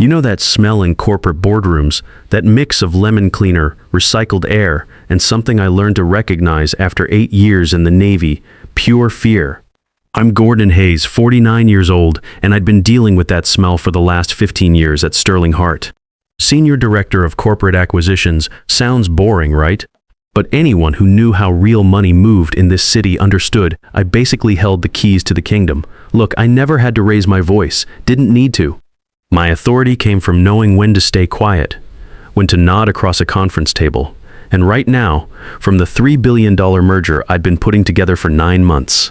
You know that smell in corporate boardrooms, that mix of lemon cleaner, recycled air, and something I learned to recognize after 8 years in the Navy, pure fear. I'm Gordon Hayes, 49 years old, and I'd been dealing with that smell for the last 15 years at Sterling Hart. Senior Director of Corporate Acquisitions sounds boring, right? But anyone who knew how real money moved in this city understood I basically held the keys to the kingdom. Look, I never had to raise my voice, didn't need to. My authority came from knowing when to stay quiet, when to nod across a conference table, and right now, from the $3 billion merger I'd been putting together for 9 months.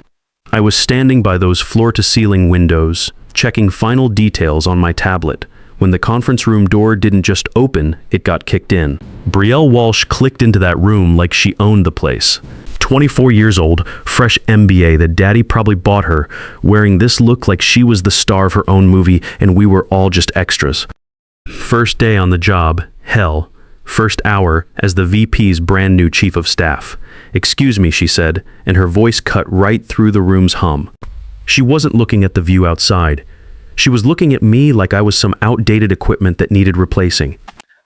I was standing by those floor-to-ceiling windows, checking final details on my tablet, when the conference room door didn't just open, it got kicked in. Brielle Walsh clicked into that room like she owned the place. 24 years old, fresh MBA that daddy probably bought her, wearing this look like she was the star of her own movie and we were all just extras. First day on the job, hell. First hour as the VP's brand new chief of staff. "Excuse me," she said, and her voice cut right through the room's hum. She wasn't looking at the view outside. She was looking at me like I was some outdated equipment that needed replacing.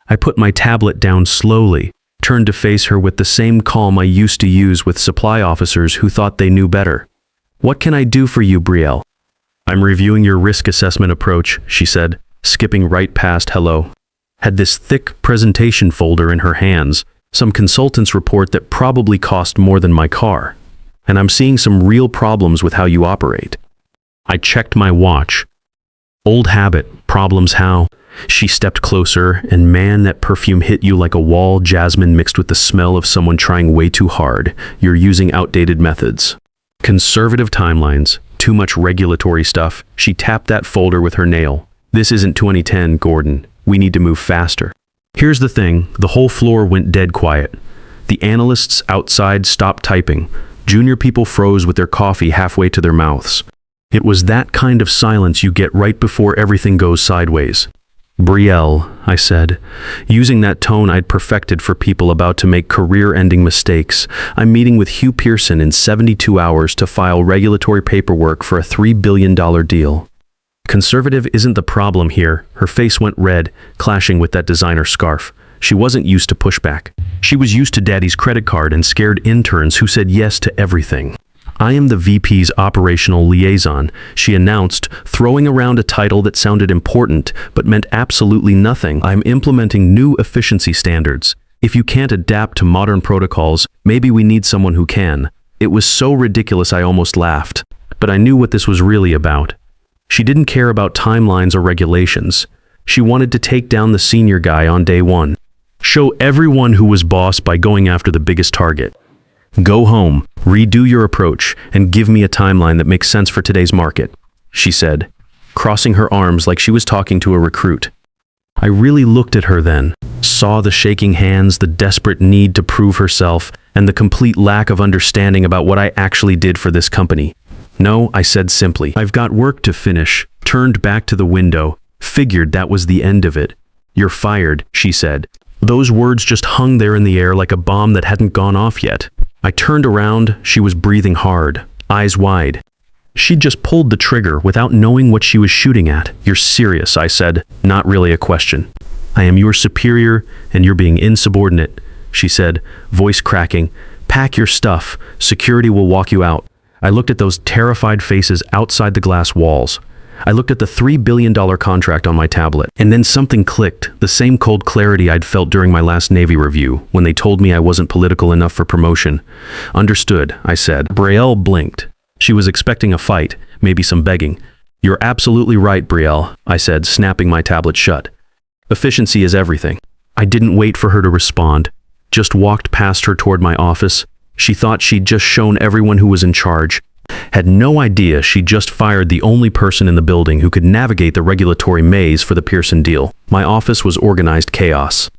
I put my tablet down slowly, turned to face her with the same calm I used to use with supply officers who thought they knew better. "What can I do for you, Brielle?" "I'm reviewing your risk assessment approach," she said, skipping right past hello. Had this thick presentation folder in her hands, some consultant's report that probably cost more than my car. "And I'm seeing some real problems with how you operate." I checked my watch. Old habit, problems how? She stepped closer, and man, that perfume hit you like a wall jasmine mixed with the smell of someone trying way too hard. You're using outdated methods. Conservative timelines, too much regulatory stuff. She tapped that folder with her nail. "This isn't 2010, Gordon. We need to move faster." Here's the thing, the whole floor went dead quiet. The analysts outside stopped typing. Junior people froze with their coffee halfway to their mouths. It was that kind of silence you get right before everything goes sideways. "Brielle," I said, using that tone I'd perfected for people about to make career-ending mistakes. "I'm meeting with Hugh Pearson in 72 hours to file regulatory paperwork for a $3 billion deal." Conservative isn't the problem here. Her face went red, clashing with that designer scarf. She wasn't used to pushback. She was used to daddy's credit card and scared interns who said yes to everything. "I am the VP's operational liaison," she announced, throwing around a title that sounded important but meant absolutely nothing. "I'm implementing new efficiency standards. If you can't adapt to modern protocols, maybe we need someone who can." It was so ridiculous I almost laughed, but I knew what this was really about. She didn't care about timelines or regulations. She wanted to take down the senior guy on day one. Show everyone who was boss by going after the biggest target. "Go home, redo your approach, and give me a timeline that makes sense for today's market," she said, crossing her arms like she was talking to a recruit. I really looked at her then, saw the shaking hands, the desperate need to prove herself, and the complete lack of understanding about what I actually did for this company. "No," I said simply. "I've got work to finish," turned back to the window, figured that was the end of it. "You're fired," she said. Those words just hung there in the air like a bomb that hadn't gone off yet. I turned around, she was breathing hard, eyes wide. She'd just pulled the trigger without knowing what she was shooting at. "You're serious," I said, not really a question. "I am your superior, and you're being insubordinate," she said, voice cracking. "Pack your stuff, security will walk you out." I looked at those terrified faces outside the glass walls. I looked at the $3 billion contract on my tablet, and then something clicked, the same cold clarity I'd felt during my last Navy review, when they told me I wasn't political enough for promotion. "Understood," I said. Brielle blinked. She was expecting a fight, maybe some begging. "You're absolutely right, Brielle," I said, snapping my tablet shut. "Efficiency is everything." I didn't wait for her to respond, just walked past her toward my office. She thought she'd just shown everyone who was in charge. Had no idea she'd just fired the only person in the building who could navigate the regulatory maze for the Pearson deal. My office was organized chaos.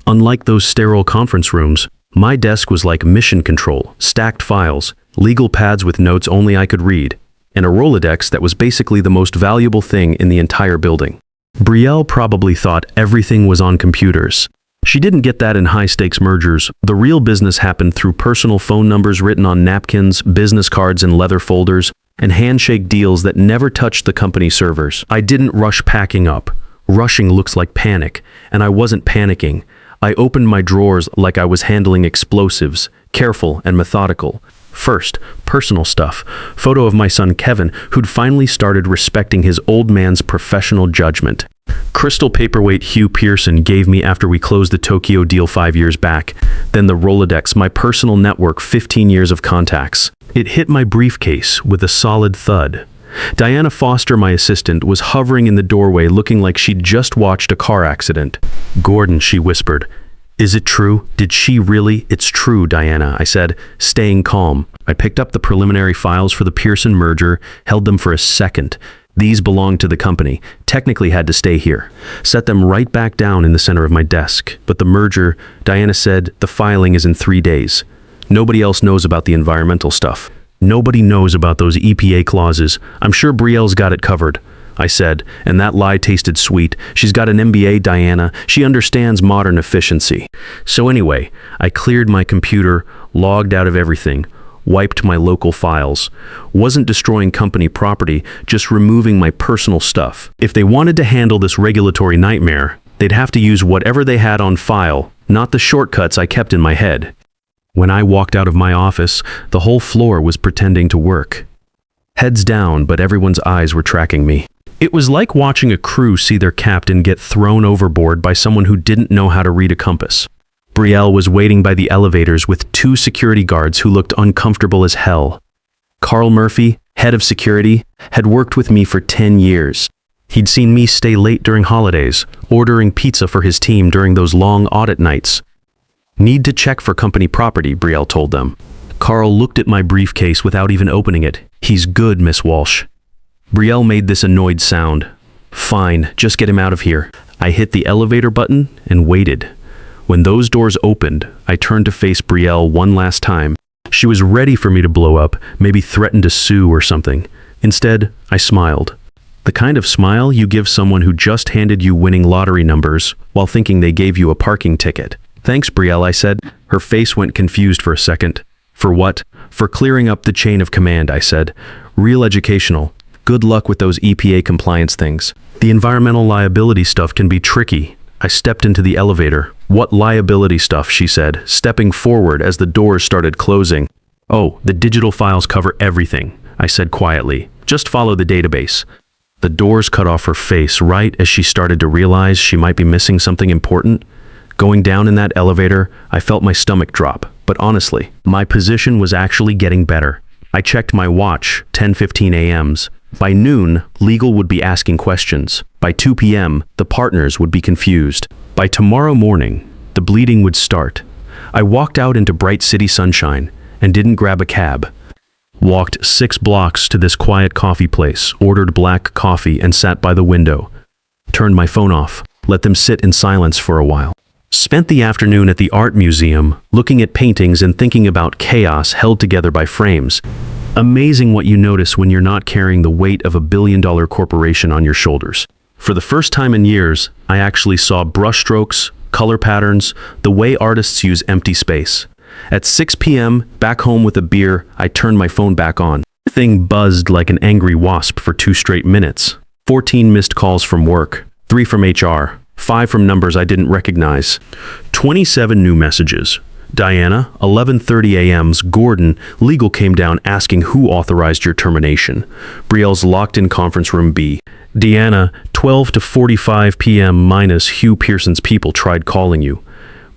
Unlike those sterile conference rooms, my desk was like mission control, stacked files, legal pads with notes only I could read, and a Rolodex that was basically the most valuable thing in the entire building. Brielle probably thought everything was on computers. She didn't get that in high-stakes mergers. The real business happened through personal phone numbers written on napkins, business cards in leather folders, and handshake deals that never touched the company servers. I didn't rush packing up. Rushing looks like panic, and I wasn't panicking. I opened my drawers like I was handling explosives, careful and methodical. First, personal stuff. Photo of my son Kevin, who'd finally started respecting his old man's professional judgment. Crystal paperweight Hugh Pearson gave me after we closed the Tokyo deal 5 years back. Then the Rolodex, my personal network, 15 years of contacts. It hit my briefcase with a solid thud. Diana Foster, my assistant, was hovering in the doorway looking like she'd just watched a car accident. "Gordon," she whispered. "Is it true? Did she really?" "It's true, Diana," I said, staying calm. I picked up the preliminary files for the Pearson merger, held them for a second. These belonged to the company, technically had to stay here. Set them right back down in the center of my desk. But the merger, Diana said, the filing is in 3 days. Nobody else knows about the environmental stuff. Nobody knows about those EPA clauses. I'm sure Brielle's got it covered, I said, and that lie tasted sweet. She's got an MBA, Diana. She understands modern efficiency. So anyway, I cleared my computer, logged out of everything, wiped my local files. Wasn't destroying company property, just removing my personal stuff. If they wanted to handle this regulatory nightmare, they'd have to use whatever they had on file, not the shortcuts I kept in my head. When I walked out of my office, the whole floor was pretending to work. Heads down, but everyone's eyes were tracking me. It was like watching a crew see their captain get thrown overboard by someone who didn't know how to read a compass. Brielle was waiting by the elevators with 2 security guards who looked uncomfortable as hell. Carl Murphy, head of security, had worked with me for 10 years. He'd seen me stay late during holidays, ordering pizza for his team during those long audit nights. "Need to check for company property," Brielle told them. Carl looked at my briefcase without even opening it. "He's good, Miss Walsh." Brielle made this annoyed sound. "Fine, just get him out of here." I hit the elevator button and waited. When those doors opened, I turned to face Brielle one last time. She was ready for me to blow up, maybe threaten to sue or something. Instead, I smiled. The kind of smile you give someone who just handed you winning lottery numbers while thinking they gave you a parking ticket. "Thanks, Brielle," I said. Her face went confused for a second. "For what?" "For clearing up the chain of command," I said. "Real educational. Good luck with those EPA compliance things. The environmental liability stuff can be tricky." I stepped into the elevator. "What liability stuff?" she said, stepping forward as the doors started closing. "Oh, the digital files cover everything," I said quietly. "Just follow the database." The doors cut off her face right as she started to realize she might be missing something important. Going down in that elevator, I felt my stomach drop, but honestly, my position was actually getting better. I checked my watch, 10:15 a.m. By noon, legal would be asking questions. By 2 p.m., the partners would be confused. By tomorrow morning, the bleeding would start. I walked out into bright city sunshine and didn't grab a cab. Walked 6 blocks to this quiet coffee place, ordered black coffee and sat by the window. Turned my phone off, let them sit in silence for a while. Spent the afternoon at the art museum, looking at paintings and thinking about chaos held together by frames. Amazing what you notice when you're not carrying the weight of a billion-dollar corporation on your shoulders. For the first time in years, I actually saw brushstrokes, color patterns, the way artists use empty space. At 6 p.m., back home with a beer, I turned my phone back on. The thing buzzed like an angry wasp for 2 straight minutes. 14 missed calls from work, 3 from HR. 5 from numbers I didn't recognize. 27 new messages. Diana, 11:30 a.m.'s Gordon, legal came down asking who authorized your termination. Brielle's locked in conference room B. Deanna, 12 to 45 p.m. minus Hugh Pearson's people tried calling you.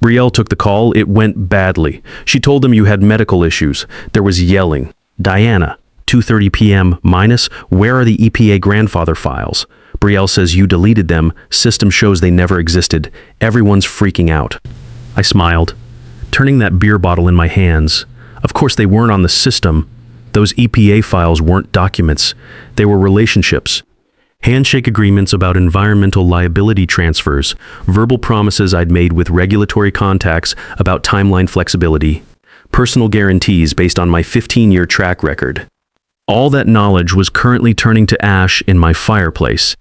Brielle took the call. It went badly. She told them you had medical issues. There was yelling. Diana, 2:30 p.m. minus, where are the EPA grandfather files? Brielle says you deleted them. System shows they never existed. Everyone's freaking out. I smiled, turning that beer bottle in my hands. Of course they weren't on the system. Those EPA files weren't documents. They were relationships. Handshake agreements about environmental liability transfers, verbal promises I'd made with regulatory contacts about timeline flexibility, personal guarantees based on my 15-year track record. All that knowledge was currently turning to ash in my fireplace.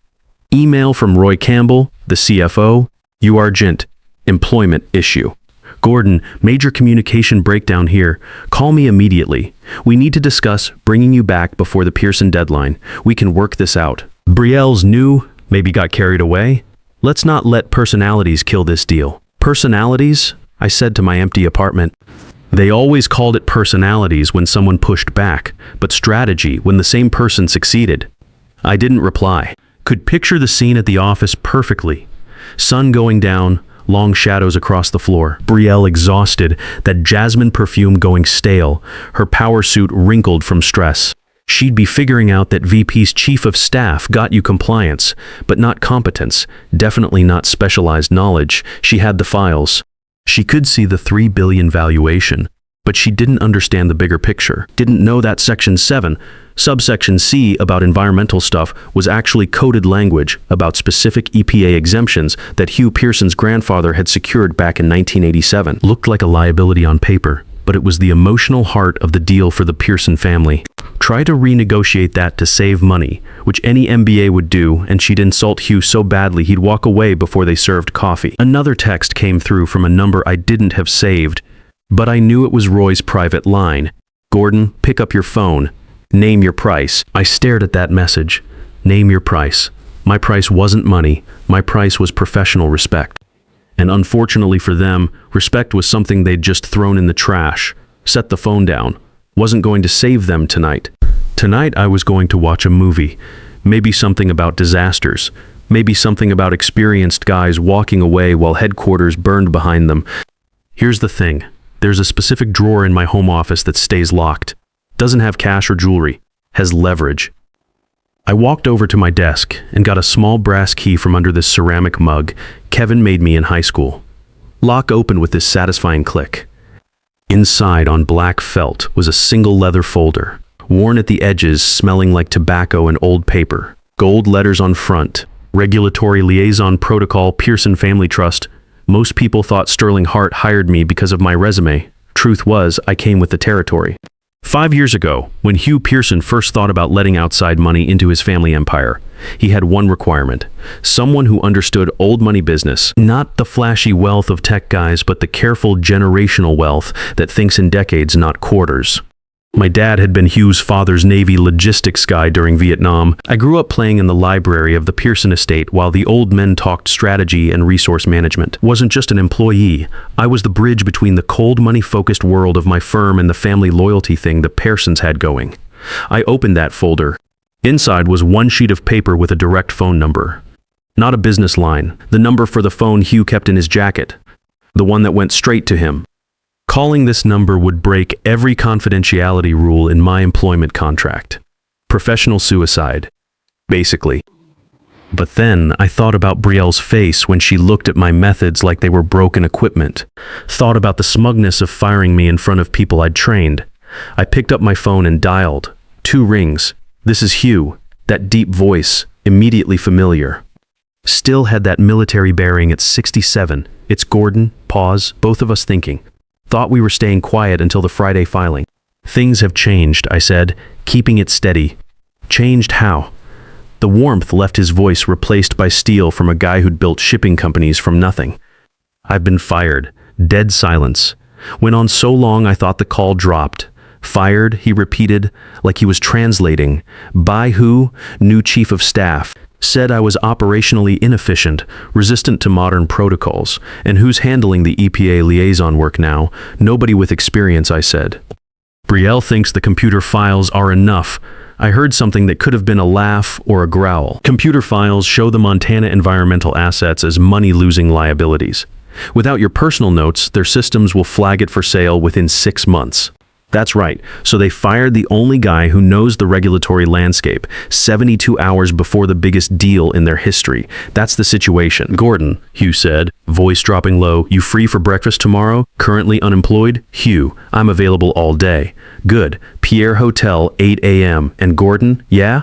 Email from Roy Campbell, the CFO, "You Argent, employment issue. Gordon, major communication breakdown here. Call me immediately. We need to discuss bringing you back before the Pearson deadline. We can work this out." Brielle's new, maybe got carried away. Let's not let personalities kill this deal. Personalities? I said to my empty apartment. They always called it personalities when someone pushed back, but strategy when the same person succeeded. I didn't reply. Could picture the scene at the office perfectly. Sun going down, long shadows across the floor. Brielle exhausted, that jasmine perfume going stale, her power suit wrinkled from stress. She'd be figuring out that VP's chief of staff got you compliance, but not competence, definitely not specialized knowledge. She had the files. She could see the 3 billion valuation, but she didn't understand the bigger picture. Didn't know that Section 7, Subsection C about environmental stuff was actually coded language about specific EPA exemptions that Hugh Pearson's grandfather had secured back in 1987. Looked like a liability on paper, but it was the emotional heart of the deal for the Pearson family. Try to renegotiate that to save money, which any MBA would do, and she'd insult Hugh so badly he'd walk away before they served coffee. Another text came through from a number I didn't have saved, but I knew it was Roy's private line. Gordon, pick up your phone. Name your price. I stared at that message. Name your price. My price wasn't money. My price was professional respect. And unfortunately for them, respect was something they'd just thrown in the trash. Set the phone down. Wasn't going to save them tonight. Tonight I was going to watch a movie. Maybe something about disasters. Maybe something about experienced guys walking away while headquarters burned behind them. Here's the thing. There's a specific drawer in my home office that stays locked. Doesn't have cash or jewelry. Has leverage. I walked over to my desk and got a small brass key from under this ceramic mug Kevin made me in high school. Lock opened with this satisfying click. Inside on black felt was a single leather folder, worn at the edges, smelling like tobacco and old paper. Gold letters on front. Regulatory Liaison Protocol, Pearson Family Trust. Most people thought Sterling Hart hired me because of my resume. Truth was, I came with the territory. 5 years ago, when Hugh Pearson first thought about letting outside money into his family empire, he had one requirement: someone who understood old money business, not the flashy wealth of tech guys, but the careful generational wealth that thinks in decades, not quarters. My dad had been Hugh's father's Navy logistics guy during Vietnam. I grew up playing in the library of the Pearson estate while the old men talked strategy and resource management. Wasn't just an employee. I was the bridge between the cold money-focused world of my firm and the family loyalty thing the Pearsons had going. I opened that folder. Inside was one sheet of paper with a direct phone number. Not a business line. The number for the phone Hugh kept in his jacket. The one that went straight to him. Calling this number would break every confidentiality rule in my employment contract. Professional suicide, basically. But then I thought about Brielle's face when she looked at my methods like they were broken equipment. Thought about the smugness of firing me in front of people I'd trained. I picked up my phone and dialed. 2 rings. This is Hugh. That deep voice, immediately familiar. Still had that military bearing at 67. It's Gordon. Pause. Both of us thinking. Thought we were staying quiet until the Friday filing. Things have changed, I said, keeping it steady. Changed how? The warmth left his voice, replaced by steel from a guy who'd built shipping companies from nothing. I've been fired. Dead silence. Went on so long I thought the call dropped. Fired, he repeated, like he was translating. By who? New chief of staff. Said I was operationally inefficient, resistant to modern protocols. And who's handling the EPA liaison work now? Nobody with experience, I said. Brielle thinks the computer files are enough. I heard something that could have been a laugh or a growl. Computer files show the Montana environmental assets as money-losing liabilities. Without your personal notes, their systems will flag it for sale within 6 months. That's right, so they fired the only guy who knows the regulatory landscape, 72 hours before the biggest deal in their history. That's the situation. Gordon, Hugh said, voice dropping low, you free for breakfast tomorrow? Currently unemployed? Hugh, I'm available all day. Good. Pierre Hotel, 8 a.m. And Gordon, yeah?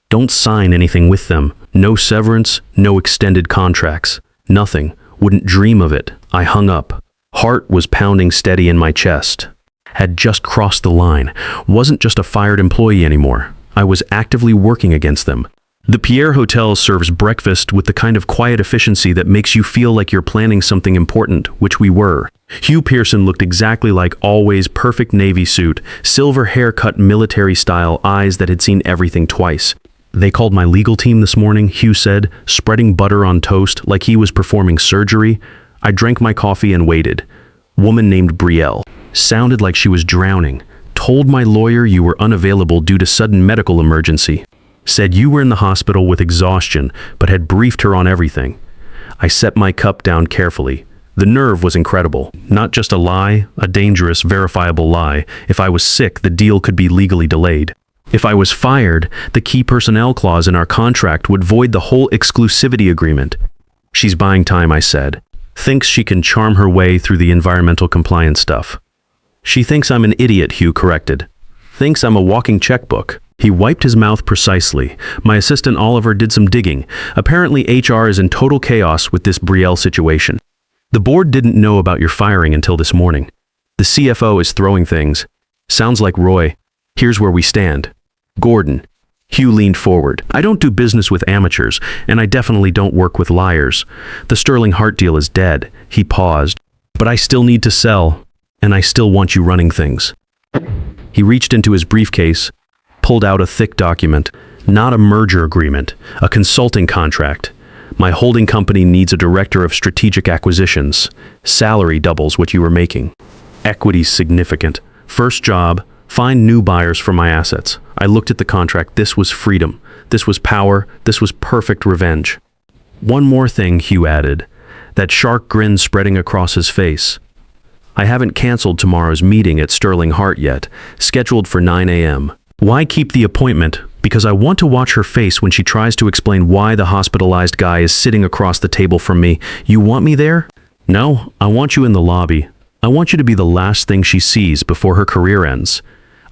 Don't sign anything with them. No severance, no extended contracts. Nothing. Wouldn't dream of it. I hung up. Heart was pounding steady in my chest. Had just crossed the line. Wasn't just a fired employee anymore. I was actively working against them. The Pierre Hotel serves breakfast with the kind of quiet efficiency that makes you feel like you're planning something important, which we were. Hugh Pearson looked exactly like always, perfect Navy suit, silver haircut, military style, eyes that had seen everything twice. They called my legal team this morning, Hugh said, spreading butter on toast like he was performing surgery. I drank my coffee and waited. Woman named Brielle. Sounded like she was drowning. Told my lawyer you were unavailable due to sudden medical emergency. Said you were in the hospital with exhaustion, but had briefed her on everything. I set my cup down carefully. The nerve was incredible. Not just a lie, a dangerous, verifiable lie. If I was sick, the deal could be legally delayed. If I was fired, the key personnel clause in our contract would void the whole exclusivity agreement. She's buying time, I said. Thinks she can charm her way through the environmental compliance stuff. She thinks I'm an idiot, Hugh corrected. Thinks I'm a walking checkbook. He wiped his mouth precisely. My assistant Oliver did some digging. Apparently HR is in total chaos with this Brielle situation. The board didn't know about your firing until this morning. The CFO is throwing things. Sounds like Roy. Here's where we stand. Gordon. Hugh leaned forward. I don't do business with amateurs, and I definitely don't work with liars. The Sterling Hart deal is dead. He paused. But I still need to sell, and I still want you running things. He reached into his briefcase, pulled out a thick document. Not a merger agreement, a consulting contract. My holding company needs a director of strategic acquisitions. Salary doubles what you were making. Equity's significant. First job, find new buyers for my assets. I looked at the contract. This was freedom. This was power. This was perfect revenge. One more thing, Hugh added. That shark grin spreading across his face. I haven't canceled tomorrow's meeting at Sterling Hart yet, scheduled for 9 a.m. Why keep the appointment? Because I want to watch her face when she tries to explain why the hospitalized guy is sitting across the table from me. You want me there? No, I want you in the lobby. I want you to be the last thing she sees before her career ends.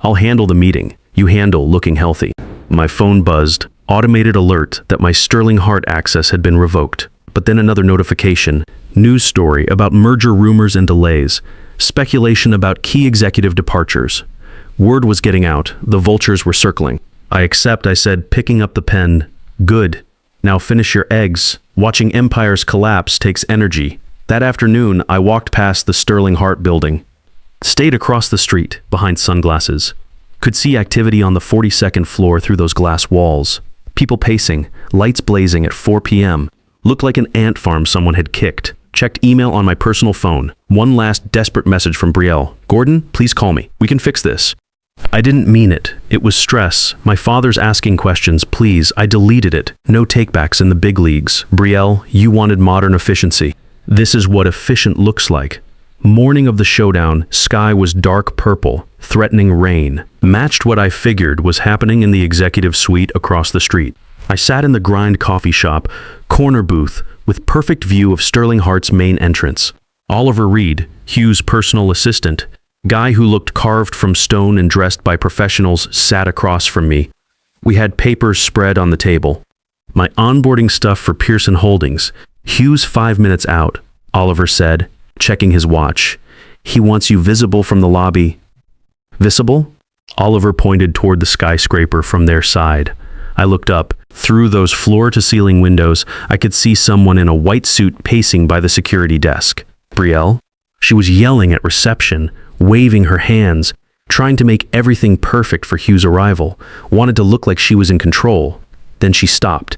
I'll handle the meeting. You handle looking healthy. My phone buzzed, automated alert that my Sterling Hart access had been revoked. But then another notification, news story about merger rumors and delays, speculation about key executive departures. Word was getting out, the vultures were circling. I accept, I said, picking up the pen. Good. Now finish your eggs. Watching empires collapse takes energy. That afternoon, I walked past the Sterling Hart building. Stayed across the street, behind sunglasses. Could see activity on the 42nd floor through those glass walls. People pacing, lights blazing at 4 p.m. Looked like an ant farm someone had kicked. Checked email on my personal phone. One last desperate message from Brielle. Gordon, please call me. We can fix this. I didn't mean it. It was stress. My father's asking questions, please. I deleted it. No takebacks in the big leagues. Brielle, you wanted modern efficiency. This is what efficient looks like. Morning of the showdown, sky was dark purple, threatening rain. Matched what I figured was happening in the executive suite across the street. I sat in the Grind coffee shop, corner booth, with perfect view of Sterling Hart's main entrance. Oliver Reed, Hugh's personal assistant, guy who looked carved from stone and dressed by professionals, sat across from me. We had papers spread on the table. My onboarding stuff for Pearson Holdings. Hugh's 5 minutes out, Oliver said, checking his watch. He wants you visible from the lobby. Visible? Oliver pointed toward the skyscraper from their side. I looked up. Through those floor-to-ceiling windows, I could see someone in a white suit pacing by the security desk. Brielle? She was yelling at reception, waving her hands, trying to make everything perfect for Hugh's arrival, wanted to look like she was in control. Then she stopped.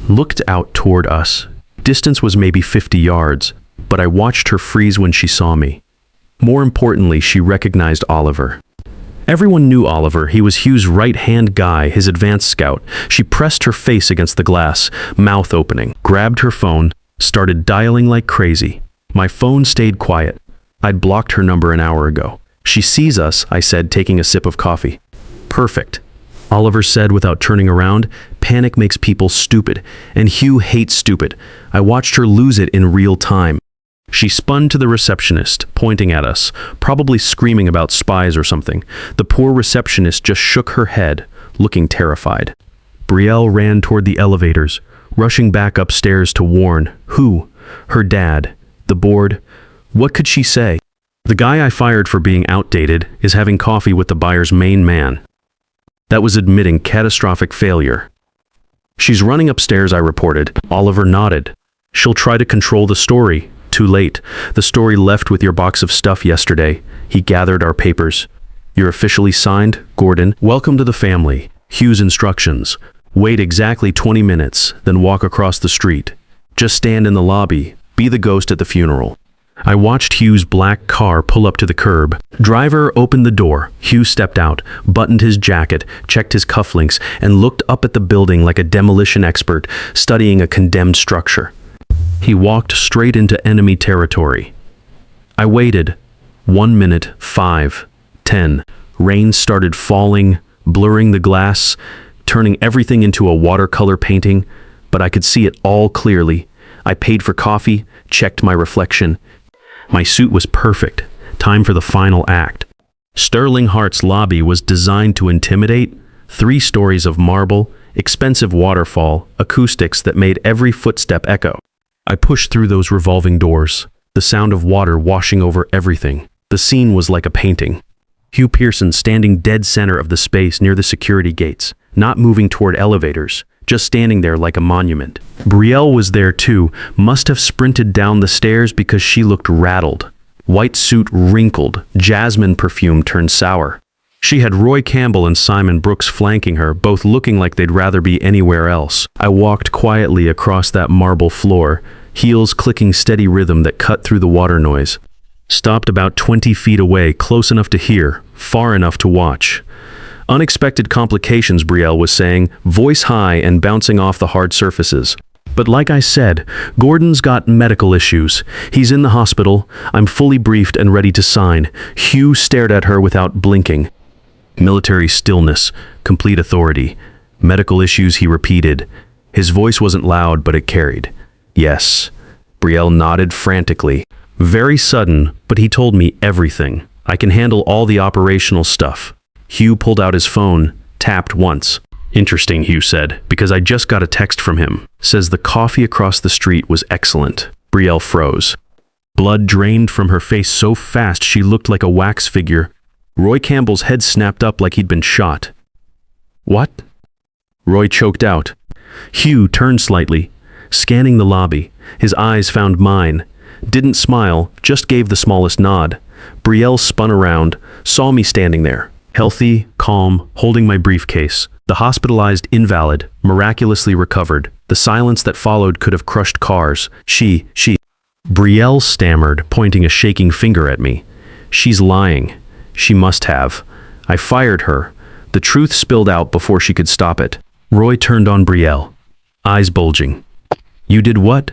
Looked out toward us. Distance was maybe 50 yards, but I watched her freeze when she saw me. More importantly, she recognized Oliver. Everyone knew Oliver. He was Hugh's right-hand guy, his advanced scout. She pressed her face against the glass, mouth opening, grabbed her phone, started dialing like crazy. My phone stayed quiet. I'd blocked her number an hour ago. She sees us, I said, taking a sip of coffee. Perfect. Oliver said without turning around. Panic makes people stupid, and Hugh hates stupid. I watched her lose it in real time. She spun to the receptionist, pointing at us, probably screaming about spies or something. The poor receptionist just shook her head, looking terrified. Brielle ran toward the elevators, rushing back upstairs to warn. Who? Her dad. The board. What could she say? The guy I fired for being outdated is having coffee with the buyer's main man. That was admitting catastrophic failure. She's running upstairs, I reported. Oliver nodded. She'll try to control the story. Too late. The story left with your box of stuff yesterday. He gathered our papers. You're officially signed, Gordon. Welcome to the family. Hugh's instructions. Wait exactly 20 minutes, then walk across the street. Just stand in the lobby, be the ghost at the funeral. I watched Hugh's black car pull up to the curb. Driver opened the door. Hugh stepped out, buttoned his jacket, checked his cufflinks, and looked up at the building like a demolition expert studying a condemned structure. He walked straight into enemy territory. I waited. 1 minute, 5, 10. Rain started falling, blurring the glass, turning everything into a watercolor painting, but I could see it all clearly. I paid for coffee, checked my reflection. My suit was perfect. Time for the final act. Sterling Hart's lobby was designed to intimidate. 3 stories of marble, expensive waterfall, acoustics that made every footstep echo. I pushed through those revolving doors, the sound of water washing over everything. The scene was like a painting. Hugh Pearson standing dead center of the space near the security gates, not moving toward elevators, just standing there like a monument. Brielle was there too, must have sprinted down the stairs because she looked rattled. White suit wrinkled, jasmine perfume turned sour. She had Roy Campbell and Simon Brooks flanking her, both looking like they'd rather be anywhere else. I walked quietly across that marble floor, heels clicking steady rhythm that cut through the water noise. Stopped about 20 feet away, close enough to hear, far enough to watch. Unexpected complications, Brielle was saying, voice high and bouncing off the hard surfaces. But like I said, Gordon's got medical issues. He's in the hospital. I'm fully briefed and ready to sign. Hugh stared at her without blinking. Military stillness, complete authority. Medical issues, he repeated. His voice wasn't loud, but it carried. Yes. Brielle nodded frantically. Very sudden, but he told me everything. I can handle all the operational stuff. Hugh pulled out his phone, tapped once. Interesting, Hugh said, because I just got a text from him. Says the coffee across the street was excellent. Brielle froze. Blood drained from her face so fast she looked like a wax figure. Roy Campbell's head snapped up like he'd been shot. What? Roy choked out. Hugh turned slightly, scanning the lobby. His eyes found mine. Didn't smile, just gave the smallest nod. Brielle spun around, saw me standing there. Healthy, calm, holding my briefcase. The hospitalized invalid, miraculously recovered. The silence that followed could have crushed cars. She. Brielle stammered, pointing a shaking finger at me. She's lying. She must have. I fired her. The truth spilled out before she could stop it. Roy turned on Brielle, eyes bulging. You did what?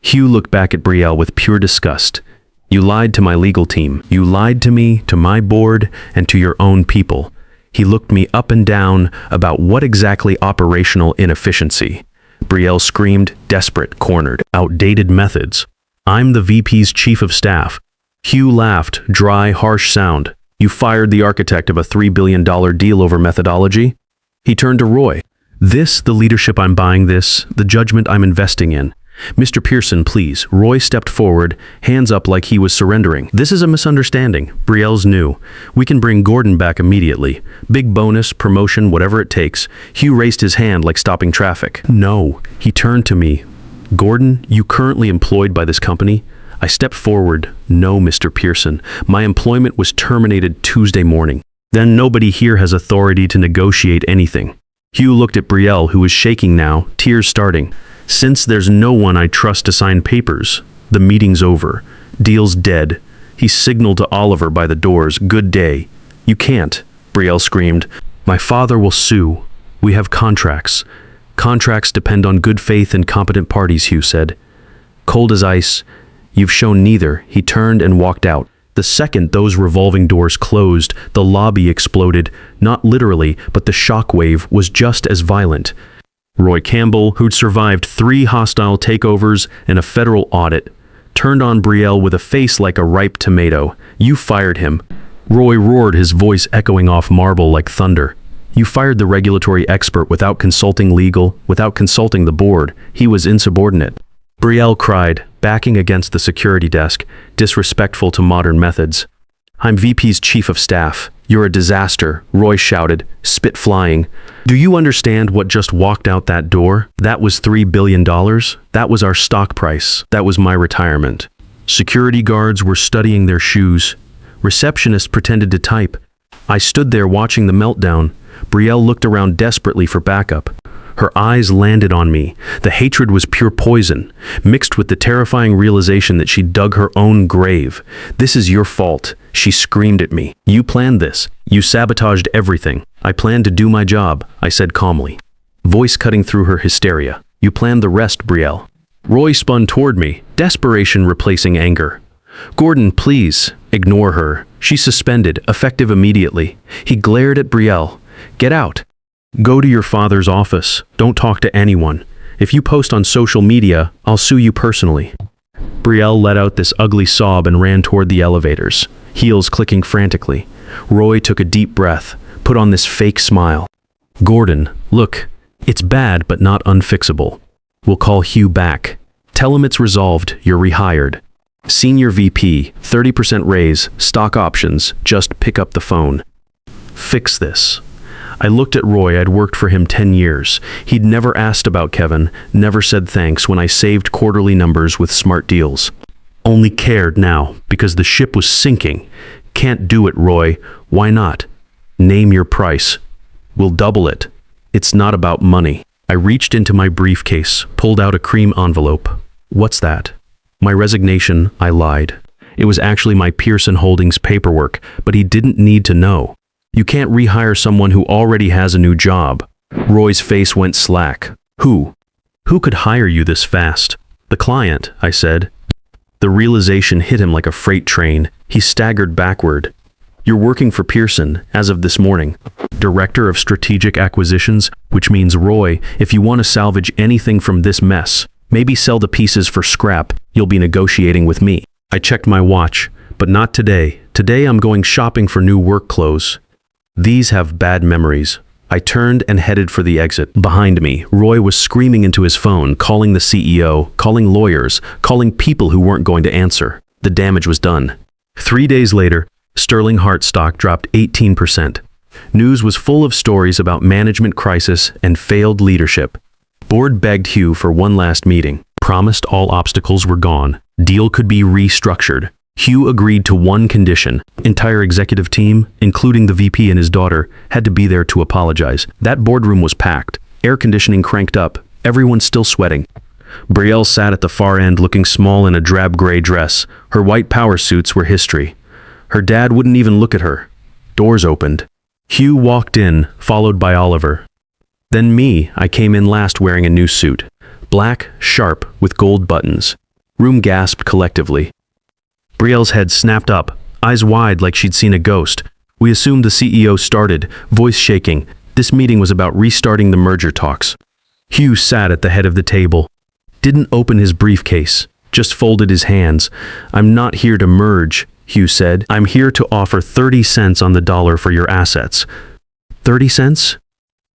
Hugh looked back at Brielle with pure disgust. You lied to my legal team. You lied to me, to my board, and to your own people. He looked me up and down about what exactly operational inefficiency. Brielle screamed, desperate, cornered. Outdated methods. I'm the VP's chief of staff. Hugh laughed, dry, harsh sound. You fired the architect of a $3 billion deal over methodology? He turned to Roy. This, the leadership I'm buying this, the judgment I'm investing in. Mr. Pearson, please. Roy stepped forward, hands up like he was surrendering. This is a misunderstanding. Brielle's new. We can bring Gordon back immediately. Big bonus, promotion, whatever it takes. Hugh raised his hand like stopping traffic. No. He turned to me. Gordon, you currently employed by this company? I stepped forward. No, Mr. Pearson. My employment was terminated Tuesday morning. Then nobody here has authority to negotiate anything. Hugh looked at Brielle, who was shaking now, tears starting. Since there's no one I trust to sign papers, the meeting's over. Deal's dead. He signaled to Oliver by the doors, good day. You can't, Brielle screamed. My father will sue. We have contracts. Contracts depend on good faith and competent parties, Hugh said. Cold as ice. You've shown neither. He turned and walked out. The second those revolving doors closed, the lobby exploded. Not literally, but the shockwave was just as violent. Roy Campbell, who'd survived 3 hostile takeovers and a federal audit, turned on Brielle with a face like a ripe tomato. You fired him. Roy roared, his voice echoing off marble like thunder. You fired the regulatory expert without consulting legal, without consulting the board. He was insubordinate. Brielle cried, backing against the security desk, disrespectful to modern methods. I'm VP's chief of staff. You're a disaster, Roy shouted, spit flying. Do you understand what just walked out that door? That was $3 billion. That was our stock price. That was my retirement. Security guards were studying their shoes. Receptionists pretended to type. I stood there watching the meltdown. Brielle looked around desperately for backup. Her eyes landed on me. The hatred was pure poison, mixed with the terrifying realization that she dug her own grave. "This is your fault," she screamed at me. "You planned this. You sabotaged everything." "I planned to do my job," I said calmly, voice cutting through her hysteria. "You planned the rest, Brielle." Roy spun toward me, desperation replacing anger. "Gordon, please." "Ignore her. She's suspended, effective immediately." He glared at Brielle. "Get out. Go to your father's office. Don't talk to anyone. If you post on social media, I'll sue you personally." Brielle let out this ugly sob and ran toward the elevators, heels clicking frantically. Roy took a deep breath, put on this fake smile. "Gordon, look, it's bad but not unfixable. We'll call Hugh back. Tell him it's resolved, you're rehired. Senior VP, 30% raise, stock options, just pick up the phone. Fix this." I looked at Roy. I'd worked for him 10 years. He'd never asked about Kevin, never said thanks when I saved quarterly numbers with smart deals. Only cared now, because the ship was sinking. "Can't do it, Roy. Why not? Name your price. We'll double it. It's not about money." I reached into my briefcase, pulled out a cream envelope. "What's that?" "My resignation," I lied. It was actually my Pearson Holdings paperwork, but he didn't need to know. "You can't rehire someone who already has a new job." Roy's face went slack. Who could hire you this fast?" "The client," I said. The realization hit him like a freight train. He staggered backward. "You're working for Pearson, as of this morning. Director of Strategic Acquisitions, which means, Roy, if you want to salvage anything from this mess, maybe sell the pieces for scrap, you'll be negotiating with me." I checked my watch, but not today. Today I'm going shopping for new work clothes. These have bad memories. I turned and headed for the exit. Behind me, Roy was screaming into his phone, calling the CEO, calling lawyers, calling people who weren't going to answer. The damage was done. 3 days later, Sterling Heart stock dropped 18%. News was full of stories about management crisis and failed leadership. Board begged Hugh for one last meeting. Promised all obstacles were gone. Deal could be restructured. Hugh agreed to one condition. Entire executive team, including the VP and his daughter, had to be there to apologize. That boardroom was packed. Air conditioning cranked up. Everyone still sweating. Brielle sat at the far end looking small in a drab gray dress. Her white power suits were history. Her dad wouldn't even look at her. Doors opened. Hugh walked in, followed by Oliver. Then me. I came in last wearing a new suit. Black, sharp, with gold buttons. Room gasped collectively. Brielle's head snapped up, eyes wide like she'd seen a ghost. We assumed the CEO started, voice shaking. This meeting was about restarting the merger talks. Hugh sat at the head of the table. Didn't open his briefcase, just folded his hands. "I'm not here to merge," Hugh said. "I'm here to offer 30 cents on the dollar for your assets." 30 cents?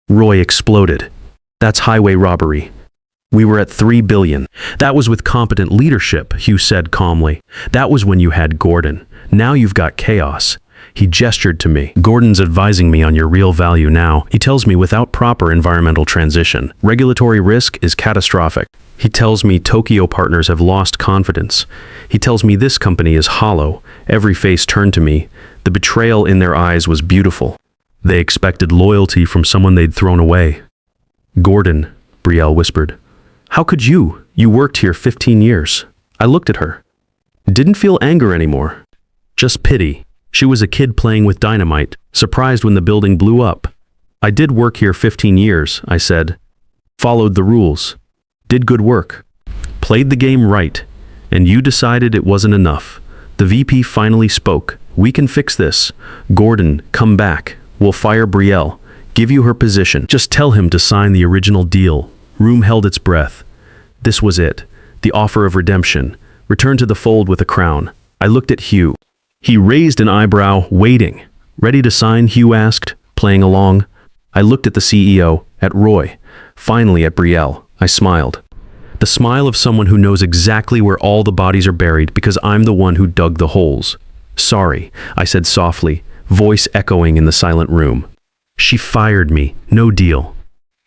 Roy exploded. "That's highway robbery. We were at 3 billion. That was with competent leadership," Hugh said calmly. "That was when you had Gordon. Now you've got chaos." He gestured to me. "Gordon's advising me on your real value now. He tells me without proper environmental transition, regulatory risk is catastrophic. He tells me Tokyo partners have lost confidence. He tells me this company is hollow." Every face turned to me. The betrayal in their eyes was beautiful. They expected loyalty from someone they'd thrown away. "Gordon," Brielle whispered. "How could you? You worked here 15 years. I looked at her. Didn't feel anger anymore. Just pity. She was a kid playing with dynamite, surprised when the building blew up. "I did work here 15 years, I said. "Followed the rules. Did good work. Played the game right. And you decided it wasn't enough." The VP finally spoke. "We can fix this. Gordon, come back. We'll fire Brielle. Give you her position. Just tell him to sign the original deal." Room held its breath. This was it. The offer of redemption. Return to the fold with a crown. I looked at Hugh. He raised an eyebrow, waiting. "Ready to sign?" Hugh asked, playing along. I looked at the CEO, at Roy, finally at Brielle. I smiled. The smile of someone who knows exactly where all the bodies are buried because I'm the one who dug the holes. "Sorry," I said softly, voice echoing in the silent room. "She fired me. No deal."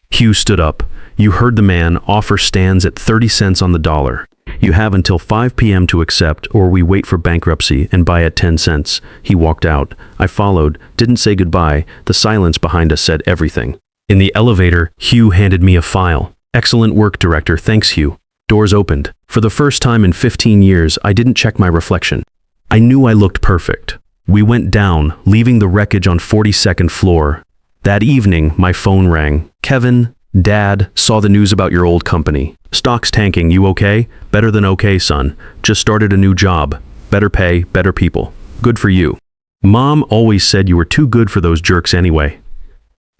Hugh stood up. "You heard the man. Offer stands at 30 cents on the dollar. You have until 5 p.m. to accept, or we wait for bankruptcy and buy at 10 cents. He walked out. I followed, didn't say goodbye. The silence behind us said everything. In the elevator, Hugh handed me a file. Excellent work, director. Thanks, Hugh. Doors opened. For the first time in 15 years, I didn't check my reflection. I knew I looked perfect. We went down, leaving the wreckage on 42nd floor. That evening, my phone rang. Kevin, Dad, saw the news about your old company. Stock's tanking. You okay? Better than okay, son. Just started a new job. Better pay, better people. Good for you. Mom always said you were too good for those jerks anyway.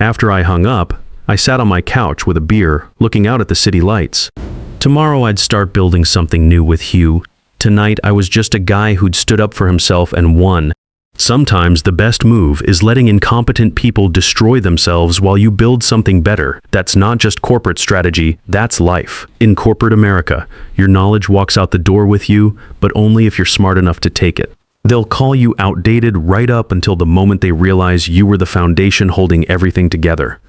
After I hung up, I sat on my couch with a beer, looking out at the city lights. Tomorrow I'd start building something new with Hugh. Tonight I was just a guy who'd stood up for himself and won. Sometimes the best move is letting incompetent people destroy themselves while you build something better. That's not just corporate strategy, that's life. In corporate America, your knowledge walks out the door with you, but only if you're smart enough to take it. They'll call you outdated right up until the moment they realize you were the foundation holding everything together.